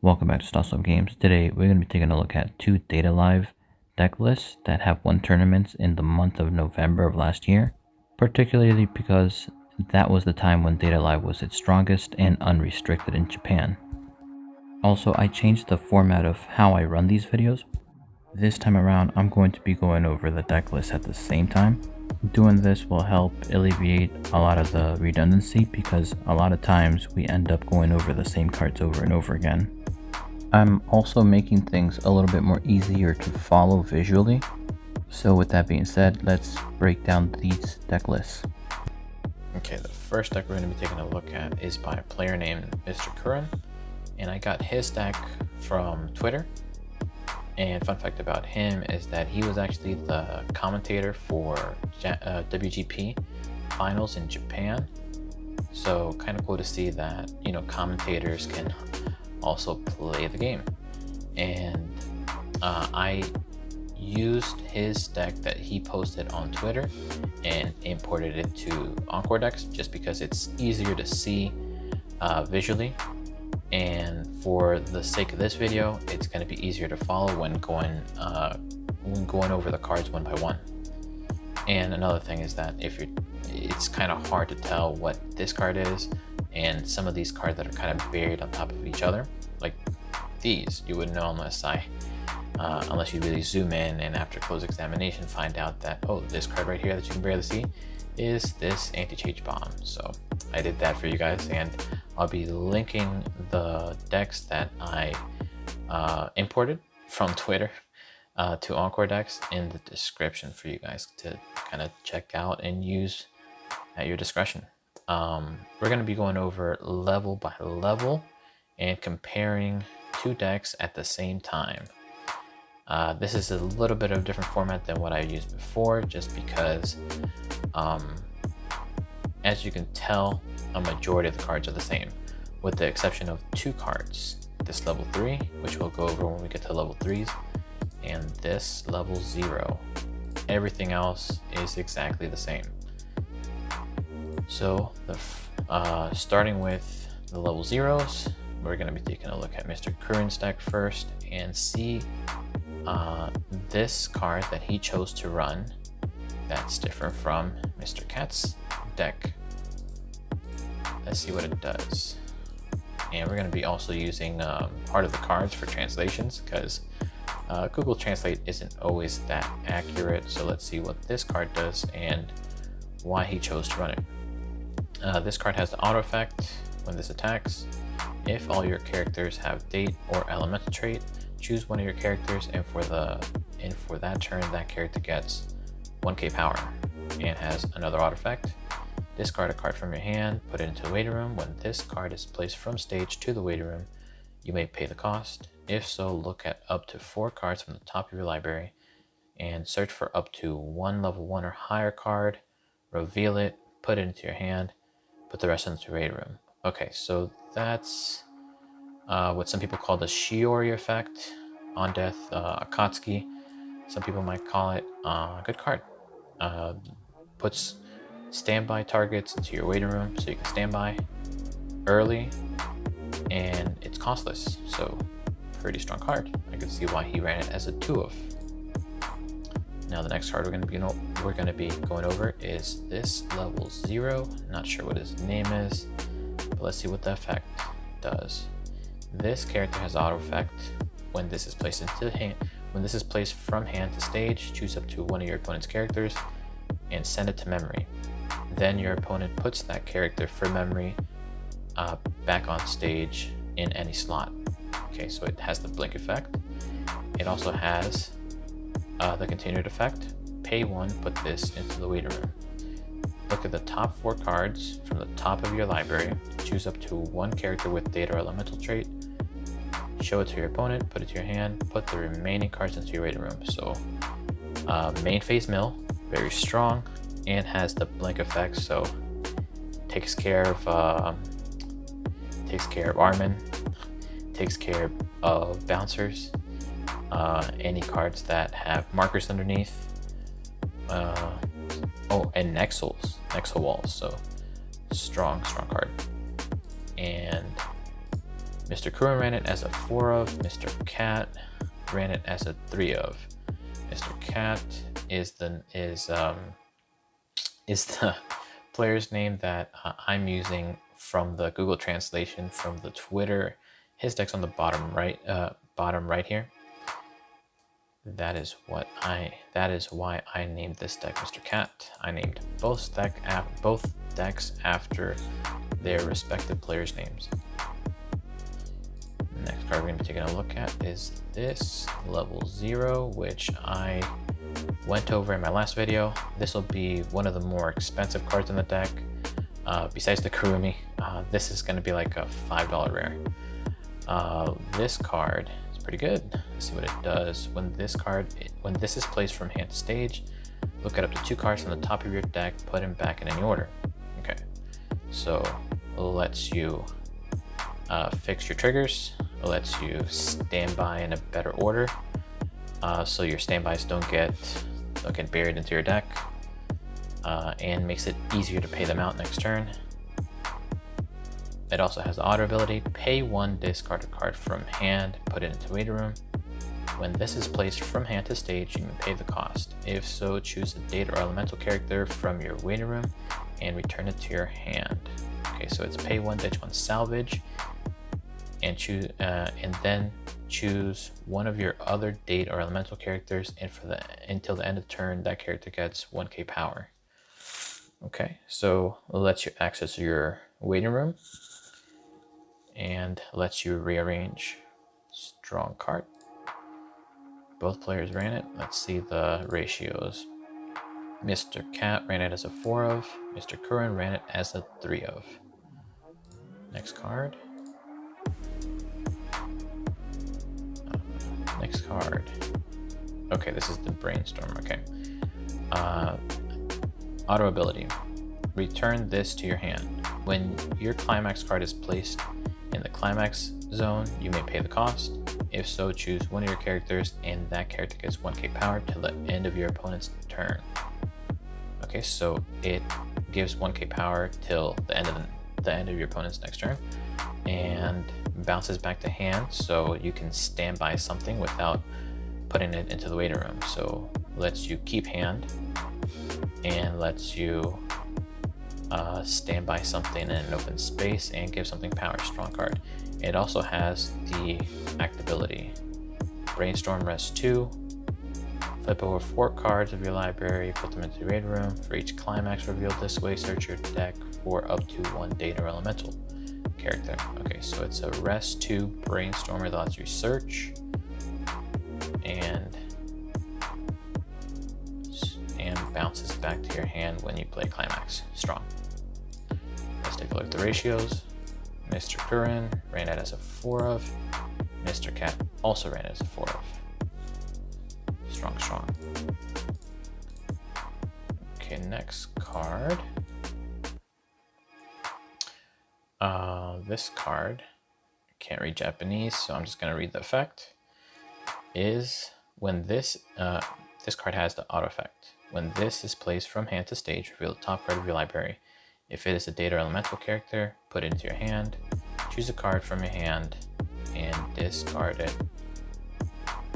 Welcome back to Stop Games. Today we're going to be taking a look at two Data Live deck lists that have won tournaments in the month of November of last year, particularly because that was the time when Data Live was its strongest and unrestricted in Japan. Also, I changed the format of how I run these videos. This time around, I'm going to be going over the deck list at the same time. Doing this will help alleviate a lot of the redundancy because a lot of times we end up going over the same cards over and over again. I'm also making things a little bit more easier to follow visually. So with that being said, let's break down these deck lists. Okay, the first deck we're going to be taking a look at is by a player named Mr. Curran, and I got his deck from Twitter. And fun fact about him is that he was actually the commentator for WGP finals in Japan. So kind of cool to see that, commentators can also play the game. And I used his deck that he posted on Twitter and imported it to Encore decks just because it's easier to see visually. And for the sake of this video, it's going to be easier to follow when going over the cards one by one. And another thing is that it's kind of hard to tell what this card is, and some of these cards that are kind of buried on top of each other, like these, you wouldn't know unless you really zoom in and after close examination find out that, oh, this card right here that you can barely see is this anti-cheat bomb. So I did that for you guys, and I'll be linking the decks that I imported from Twitter to Encore decks in the description for you guys to kind of check out and use at your discretion. We're going to be going over level by level and comparing two decks at the same time. This is a little bit of a different format than what I used before, just because as you can tell, a majority of the cards are the same, with the exception of two cards. This level 3, which we'll go over when we get to level 3s, and this level 0. Everything else is exactly the same. So starting with the level 0s, we're going to be taking a look at Mr. Curran's deck first and see this card that he chose to run that's different from Mr. Cat's deck. Let's see what it does. And we're going to be also using part of the cards for translations because Google Translate isn't always that accurate. So let's see what this card does and why he chose to run it. This card has the auto effect when this attacks. If all your characters have date or elemental trait, choose one of your characters, and for that turn, that character gets 1k power and has another auto effect. Discard a card from your hand, put it into the waiting room. When this card is placed from stage to the waiting room, you may pay the cost. If so, look at up to 4 cards from the top of your library and search for up to 1 level 1 or higher card, reveal it, put it into your hand, put the rest into the waiting room. Okay, so that's what some people call the Shiori effect. On death, Akatsuki, some people might call it. Good card. Puts standby targets into your waiting room so you can stand by early, and it's costless, so pretty strong card. I can see why he ran it as a 2-of. Now the next card we're going to be going over is this level 0. Not sure what his name is, but let's see what the effect does. This character has auto effect when this is placed into hand. When this is placed from hand to stage, choose up to one of your opponent's characters and send it to memory. Then your opponent puts that character from memory back on stage in any slot. Okay, so it has the blink effect. It also has the continued effect. Pay 1, put this into the waiting room. Look at the top 4 cards from the top of your library. Choose up to 1 character with data or elemental trait. Show it to your opponent, put it to your hand, put the remaining cards into your waiting room. So main phase mill, very strong, and has the blink effect, so takes care of Armin, takes care of bouncers, any cards that have markers underneath. And Nexo walls, so strong card. And Mr. Curran ran it as a 4 of. Mr. Cat ran it as a 3 of. Mr. Cat is the player's name that I'm using from the Google translation from the Twitter. His deck's on the bottom right here. That is why I named this deck Mr. Cat. I named both decks after their respective players' names. The next card we're going to be taking a look at is this level 0, which I went over in my last video. This will be one of the more expensive cards in the deck. Besides the Kurumi, this is going to be like a $5 rare. This card is pretty good. Let's see what it does. When this is placed from hand to stage, look at up to 2 cards from the top of your deck, put them back in any order. Okay, so it lets you fix your triggers. It lets you stand by in a better order, so your standbys don't get buried into your deck, and makes it easier to pay them out next turn. It also has the auto ability, pay 1, discard a card from hand, put it into waiting room. When this is placed from hand to stage, you may pay the cost. If so, choose a date or elemental character from your waiting room and return it to your hand. Okay, so it's pay 1, ditch 1, salvage, and choose, and then choose one of your other date or elemental characters, and until the end of the turn, that character gets 1k power. Okay, so it lets you access your waiting room and lets you rearrange. Strong card. Both players ran it. Let's see the ratios. Mr. Cat ran it as a 4 of. Mr. Curran ran it as a 3 of. Next card. Next card. Okay, this is the Brainstorm. Okay. Auto ability. Return this to your hand. When your climax card is placed in the climax zone, you may pay the cost. If so, choose one of your characters and that character gets 1k power till the end of your opponent's turn. Okay, so it gives 1k power till the end of your opponent's next turn, and bounces back to hand, so you can stand by something without putting it into the waiting room. So lets you keep hand and lets you stand by something in an open space and give something power. Strong card. It also has the act ability. Brainstorm rest 2. Flip over 4 cards of your library, put them into the raid room. For each climax revealed this way, search your deck for up to 1 data or elemental character. Okay, so it's a rest 2 brainstormer that lets you search and bounces back to your hand when you play climax. Strong. Let's take a look at the ratios. Mr. Curran ran it as a 4 of. Mr. Cat also ran it as a 4 of. Strong, strong. Okay, next card. This card, can't read Japanese, so I'm just gonna read the effect. Is when this card has the auto effect. When this is placed from hand to stage, reveal the top card of your library. If it is a data or elemental character, put it into your hand. Choose a card from your hand and discard it.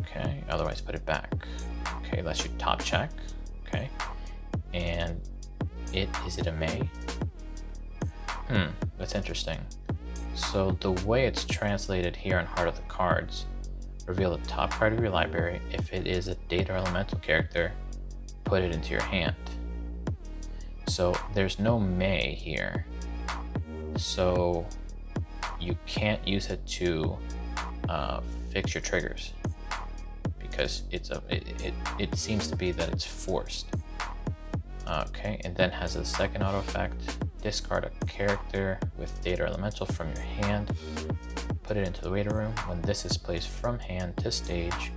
Okay, otherwise put it back. Okay, lets you top check. Okay, and is it a May? That's interesting. So the way it's translated here on Heart of the Cards, reveal the top card of your library. If it is a data or elemental character, put it into your hand. So there's no May here, so you can't use it to fix your triggers, because it seems to be that it's forced. Okay, and then has a second auto effect. Discard a character with data or elemental from your hand, put it into the waiting room. When this is placed from hand to stage,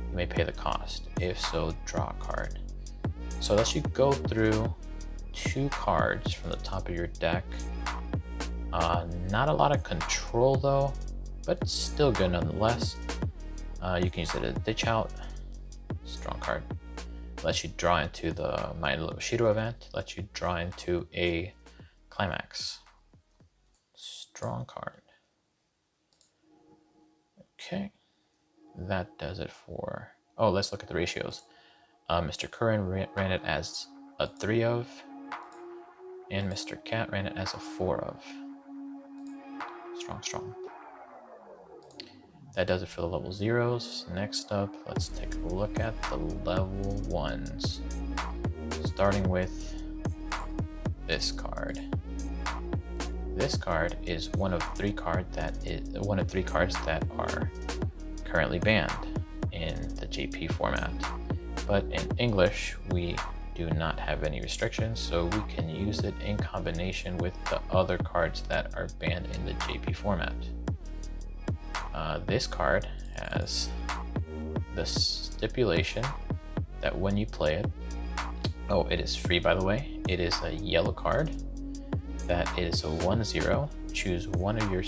you may pay the cost. If so, draw a card. So that you go through 2 cards from the top of your deck. Not a lot of control though, but still good nonetheless. You can use it as a ditch out. Strong card. Lets you draw into the My Little Shido event. Lets you draw into a climax. Strong card. Okay, that does it for... Oh, let's look at the ratios. Mr. Curran ran it as a 3 of, and Mr. Cat ran it as a 4 of. Strong, strong. That does it for the level 0s. Next up, let's take a look at the level 1s. Starting with this card. This card is one of three cards that are currently banned in the JP format. But in English, we do not have any restrictions, so we can use it in combination with the other cards that are banned in the JP format. This card has the stipulation that when you play it, oh, it is free, by the way. It is a yellow card that is a 1/0. Choose one of your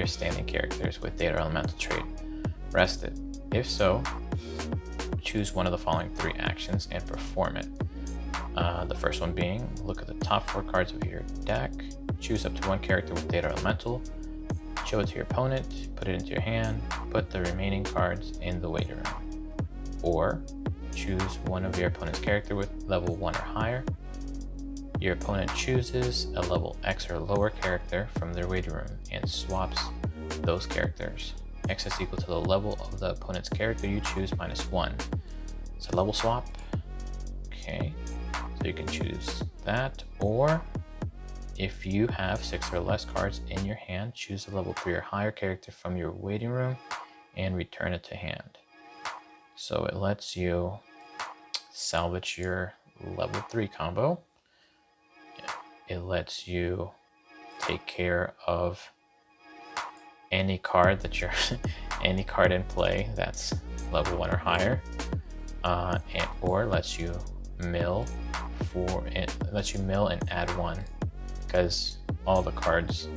standing characters with Data Elemental trait. Rest it. If so, choose one of the following 3 actions and perform it. The first one being, look at the top 4 cards of your deck, choose up to 1 character with Data Elemental, show it to your opponent, put it into your hand, put the remaining cards in the waiting room. Or choose one of your opponent's character with level 1 or higher. Your opponent chooses a level X or lower character from their waiting room and swaps those characters. X is equal to the level of the opponent's character you choose minus 1. So level swap. Okay, so you can choose that, or if you have 6 or less cards in your hand, choose a level 3 or higher character from your waiting room and return it to hand. So it lets you salvage your level 3 combo. It lets you take care of any card that you're any card in play that's level 1 or higher, or lets you mill and add 1, because all the cards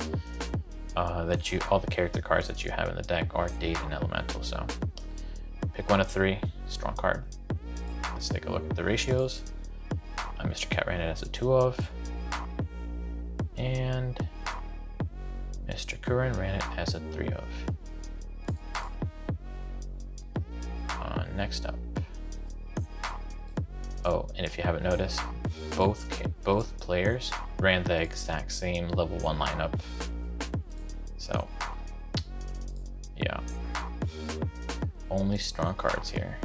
all the character cards that you have in the deck are Date and Elemental. So pick one of 3, strong card. Let's take a look at the ratios. Mr. Cat ran it as a 2 of, and Mr. Curran ran it as a 3 of. Next up. Oh, and if you haven't noticed, both players ran the exact same level 1 lineup. So, yeah. Only strong cards here.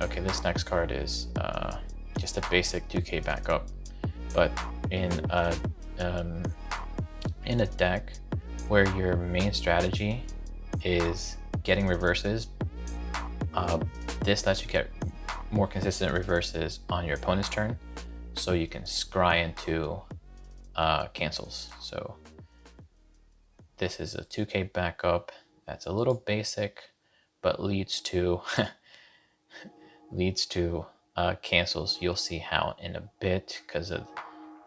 Okay, this next card is just a basic 2k backup, but in a deck where your main strategy is getting reverses, this lets you get more consistent reverses on your opponent's turn, so you can scry into cancels. So this is a 2k backup that's a little basic, but leads to cancels. You'll see how in a bit, because of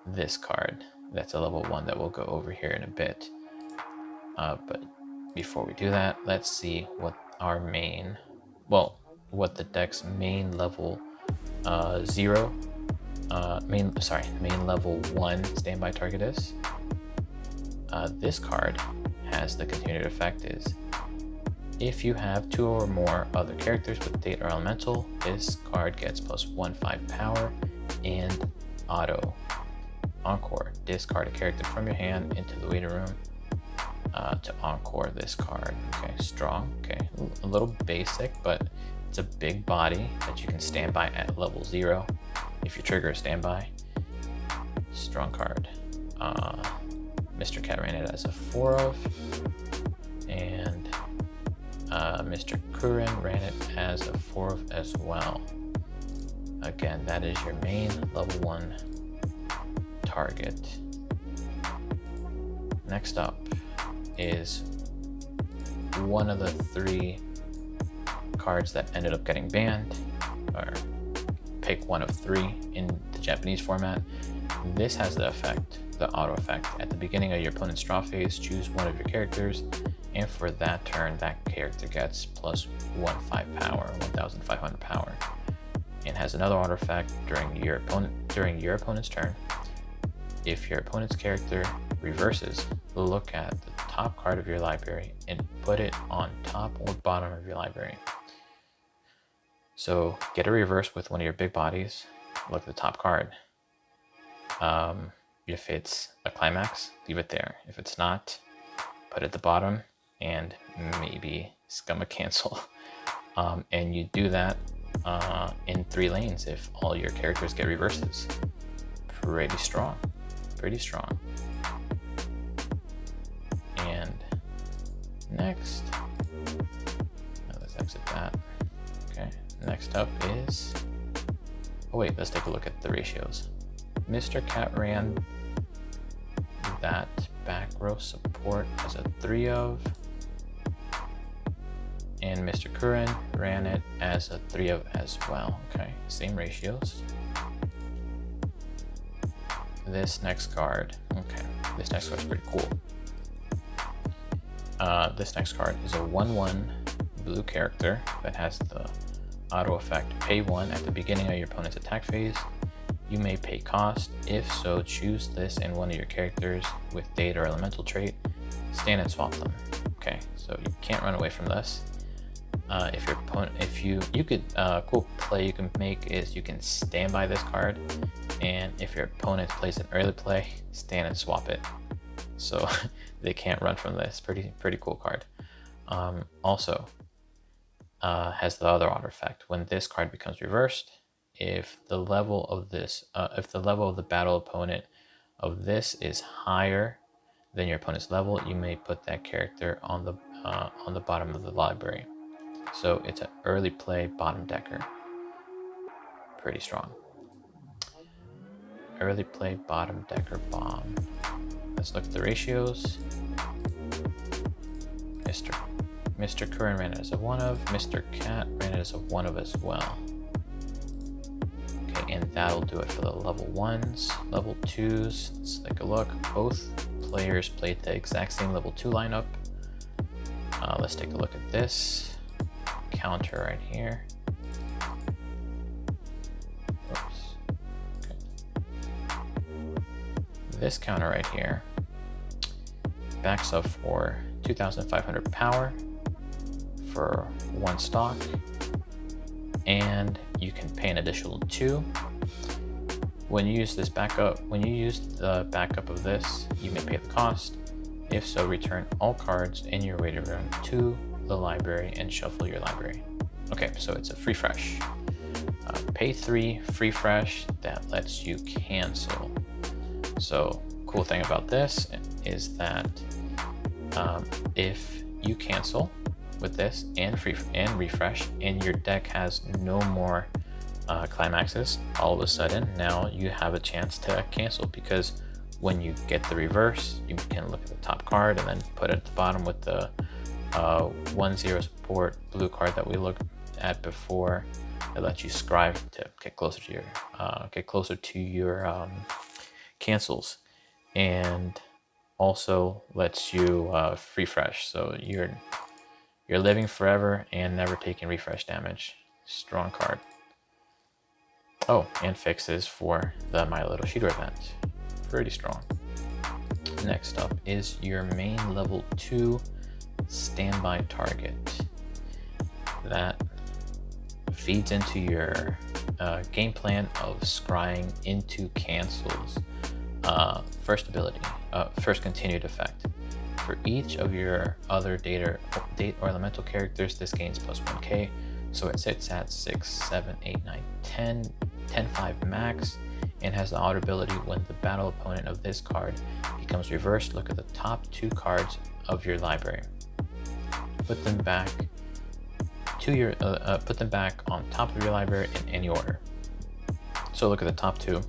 this card that's a level 1 that we'll go over here in a bit. But before we do that, let's see what our main the deck's main level main level 1 standby target is. This card has the continued effect is, if you have 2 or more other characters with Date or Elemental, this card gets +1/5 power and auto. Encore, discard a character from your hand into the waiting room to encore this card. Okay, strong. Okay, a little basic, but it's a big body that you can stand by at level 0 if you trigger a standby. Strong card. Mr. Cat ran it as a 4 of, and Mr. Curran ran it as a 4 of as well. Again, that is your main level 1 target. Next up is one of the 3 cards that ended up getting banned, or pick one of 3 in the Japanese format. This has the auto effect. At the beginning of your opponent's draw phase, choose one of your characters, and for that turn, that character gets +1/5 power, 1,500 power. And has another auto effect during your opponent's turn. If your opponent's character reverses, look at the top card of your library and put it on top or bottom of your library. So get a reverse with one of your big bodies, look at the top card. If it's a climax, leave it there. If it's not, put it at the bottom and maybe scum a cancel. And you do that in 3 lanes if all your characters get reverses. Pretty strong, pretty strong. And next, let's exit that. Okay, next up is, oh wait, let's take a look at the ratios. Mr. Cat ran that back row support as a 3 of, and Mr. Curran ran it as a 3 of as well. Okay, same ratios. This next card, okay, this next card is pretty cool. This next card is a 1/1 blue character that has the auto effect pay 1 at the beginning of your opponent's attack phase. You may pay cost. If so, choose this and one of your characters with data or elemental trait, stand and swap them. Okay, so you can't run away from this. If your opponent, cool play you can make is you can stand by this card, and if your opponent plays an early play, stand and swap it. So they can't run from this. Pretty cool card. Also has the other auto effect. When this card becomes reversed, if the level of the battle opponent of this is higher than your opponent's level, you may put that character on the bottom of the library. So it's an early play bottom decker. Pretty strong. Early play bottom decker bomb. Let's look at the ratios. Mr. Curran ran it as a 1 of. Mr. Cat ran it as a 1 of as well. Okay, and that'll do it for the level 1s. Level 2s, let's take a look. Both players played the exact same level 2 lineup. Let's take a look at this counter right here. Oops. Okay. This counter right here backs up for 2,500 power for 1 stock, and you can pay an additional 2. When you use the backup of this, you may pay the cost. If so, return all cards in your waiting room to the library and shuffle your library. Okay, so it's a free fresh. Pay 3, free fresh, that lets you cancel. So cool thing about this is that if you cancel with this and refresh, and your deck has no more climaxes, all of a sudden now you have a chance to cancel, because when you get the reverse, you can look at the top card and then put it at the bottom with the 1/0 support blue card that we looked at before. It lets you scribe to get closer to your cancels, and also lets you free fresh, so you're living forever and never taking refresh damage. Strong card. Oh, and fixes for the My Little Shooter event. Pretty strong. Next up is your main level 2 standby target. That feeds into your game plan of scrying into cancels. First ability, first continued effect. For each of your other date or elemental characters, this gains plus 1k. So it sits at 6, 7, 8, 9, 10, 5 max, and has the auto ability when the battle opponent of this card becomes reversed, look at the top 2 cards of your library. Put them back on top of your library in any order. So look at the top 2.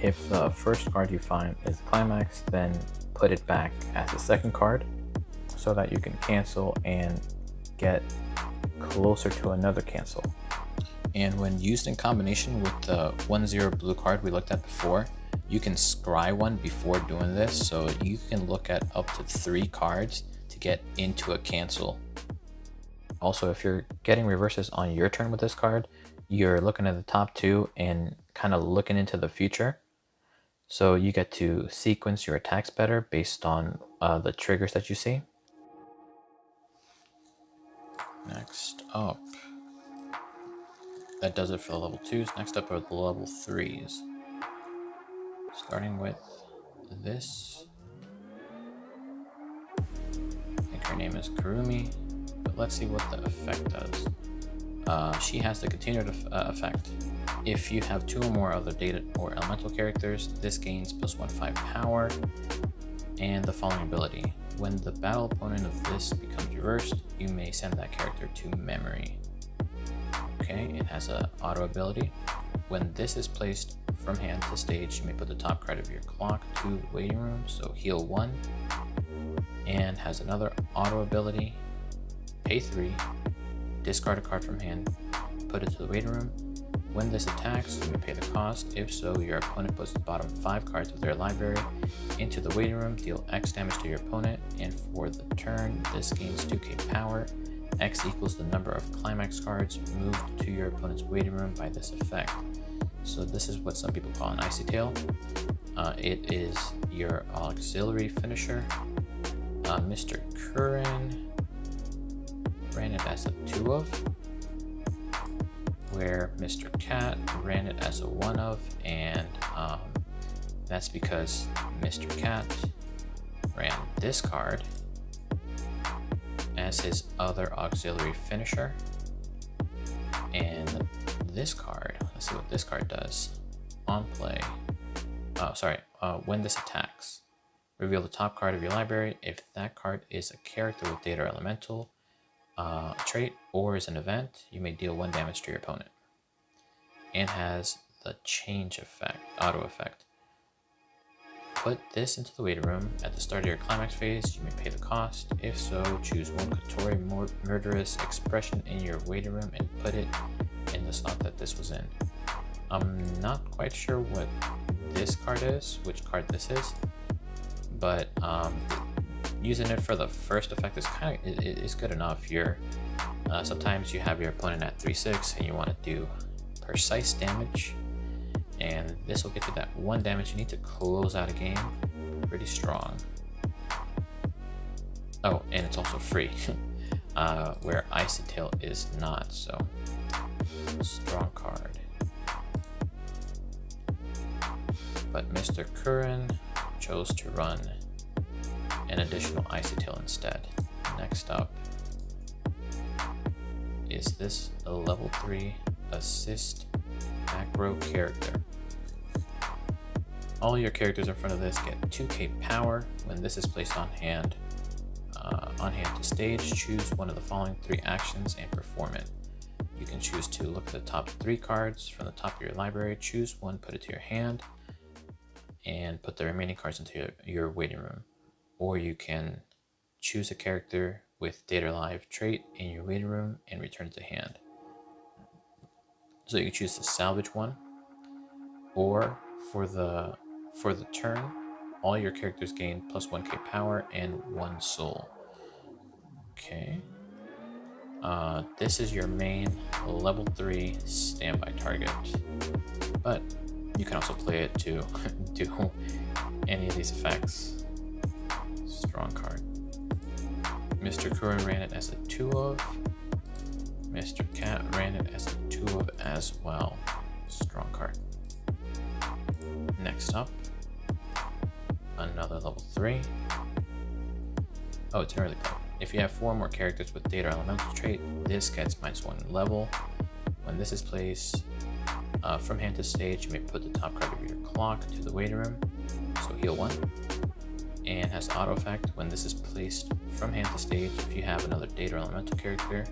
If the first card you find is climax, then put it back as the second card so that you can cancel and get closer to another cancel. And when used in combination with the 1/0 blue card we looked at before, you can scry one before doing this, so you can look at up to 3 cards to get into a cancel. Also, if you're getting reverses on your turn with this card, you're looking at the top 2 and kind of looking into the future. So you get to sequence your attacks better based on the triggers that you see. Next up, that does it for the level 2s. Next up are the level 3s. Starting with this. I think her name is Kurumi, but let's see what the effect does. She has the continued effect. If you have 2 or more other data or elemental characters, this gains +1/5 power. And the following ability. When the battle opponent of this becomes reversed, you may send that character to memory. Okay, it has an auto ability. When this is placed from hand to stage, you may put the top card of your clock to waiting room, so heal 1. And has another auto ability. Pay 3, discard a card from hand, put it to the waiting room. When this attacks, you may pay the cost. If so, your opponent puts the bottom 5 cards of their library into the waiting room, deal X damage to your opponent, and for the turn, this gains 2k power. X equals the number of climax cards moved to your opponent's waiting room by this effect. So this is what some people call an Icy Tail. It is your auxiliary finisher. Mr. Curran ran it as a 2 of, where Mr. Cat ran it as a 1 of, and that's because Mr. Cat ran this card as his other auxiliary finisher. And this card, let's see what this card does. On play, when this attacks, reveal the top card of your library. If that card is a character with data or elemental trait or is an event, you may deal 1 damage to your opponent. And has the change effect, auto effect. Put this into the waiting room. At the start of your climax phase, you may pay the cost. If so, choose 1 Kotori murderous expression in your waiting room and put it in the slot that this was in. I'm not quite sure what this card is, which card this is, but using it for the first effect is good enough. Sometimes you have your opponent at 3/6 and you want to do precise damage, and this will get you that 1 damage you need to close out a game. Pretty strong. Oh, and it's also free, where Icy Tail is not, so strong card. But Mr. Curran chose to run an additional Icy Tail instead. Next up is this level 3 assist macro character. All your characters in front of this get 2k power. When this is placed on hand to stage, choose one of the following 3 actions and perform it. You can choose to look at the top 3 cards from the top of your library, choose 1, put it to your hand, and put the remaining cards into your waiting room. Or you can choose a character with Data Live trait in your waiting room and return it to hand. So you can choose to salvage 1, or for the turn, all your characters gain +1k power and 1 soul. Okay. This is your main level 3 standby target, but you can also play it to do any of these effects. Strong card. Mr. Curran ran it as a 2 of. Mr. Cat ran it as a 2 of as well. Strong card. Next up, another level 3. Oh, it's an early card. If you have 4 more characters with data or elemental trait, this gets -1 level. When this is placed from hand to stage, you may put the top card of your clock to the waiting room, so heal 1. And has auto effect. When this is placed from hand to stage, if you have another data or elemental character,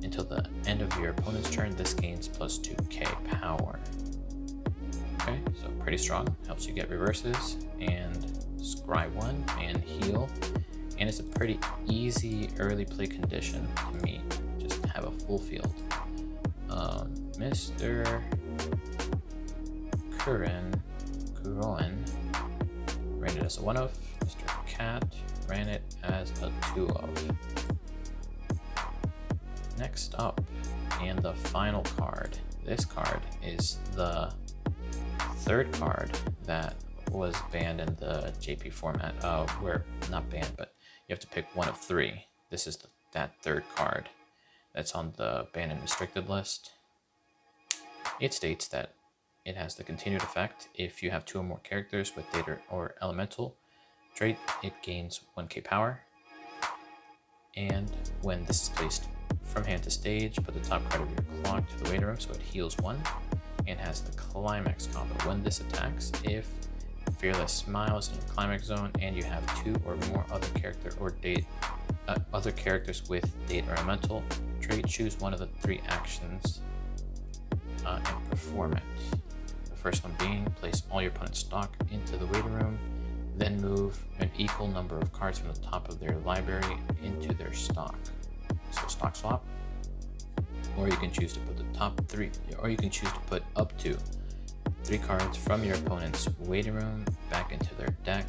until the end of your opponent's turn, this gains +2k power. Okay, so pretty strong. Helps you get reverses and scry 1 and heal. And it's a pretty easy early play condition to meet. Just have a full field. Mr. Curran ran it as a 1 of. Mr. Cat ran it as a 2 of. Next up, and the final card. This card is the 3rd card that was banned in the JP format, where not banned, but you have to pick one of 3. This is that 3rd card that's on the banned and restricted list. It states that it has the continued effect. If you have 2 or more characters with data or elemental trait, it gains 1k power. And when this is placed from hand to stage, put the top card of your clock to the waiting room so it heals 1, and has the climax combo. When this attacks, if Fearless Smiles in your climax zone and you have 2 or more other characters with date or elemental trait, choose one of the 3 actions and perform it. The first one being place all your opponent's stock into the waiting room, then move an equal number of cards from the top of their library into their stock. So stock swap. Or you can choose to put up to 3 cards from your opponent's waiting room back into their deck.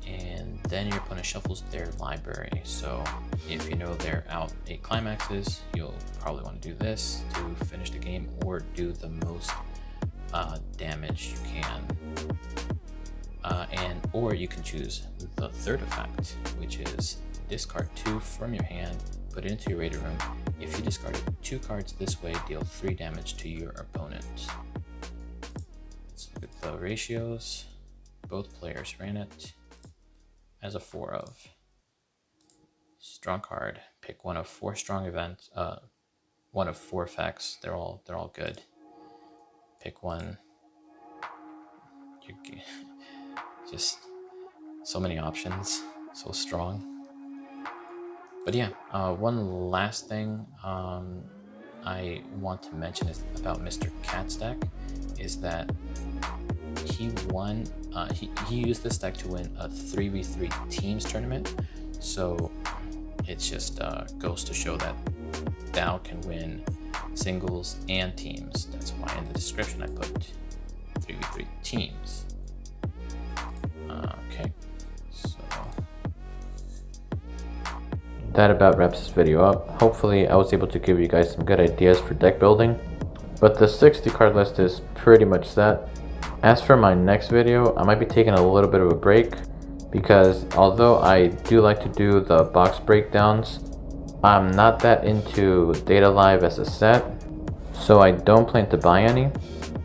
And then your opponent shuffles their library. So if you know they're out 8 climaxes, you'll probably want to do this to finish the game or do the most damage you can. Or you can choose the 3rd effect, which is discard 2 from your hand, put it into your waiting room. If you discarded 2 cards this way, deal 3 damage to your opponent. Let's look at the ratios. Both players ran it as a 4 of. Strong card. Pick one of 4 strong events. One of 4 effects. They're all good. Pick one. Just so many options. So strong. But yeah, one last thing I want to mention is about Mr. Cat's deck, is that he won. He used this deck to win a 3v3 teams tournament. So it just goes to show that Dow can win singles and teams. That's why in the description I put 3v3 teams. Okay, so that about wraps this video up. Hopefully I was able to give you guys some good ideas for deck building, but the 60 card list is pretty much set. As for my next video, I might be taking a little bit of a break because although I do like to do the box breakdowns, I'm not that into Data Live as a set, so I don't plan to buy any.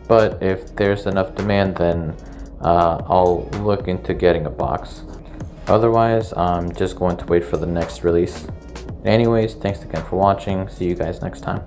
But if there's enough demand, then I'll look into getting a box. Otherwise, I'm just going to wait for the next release. Anyways, thanks again for watching. See you guys next time.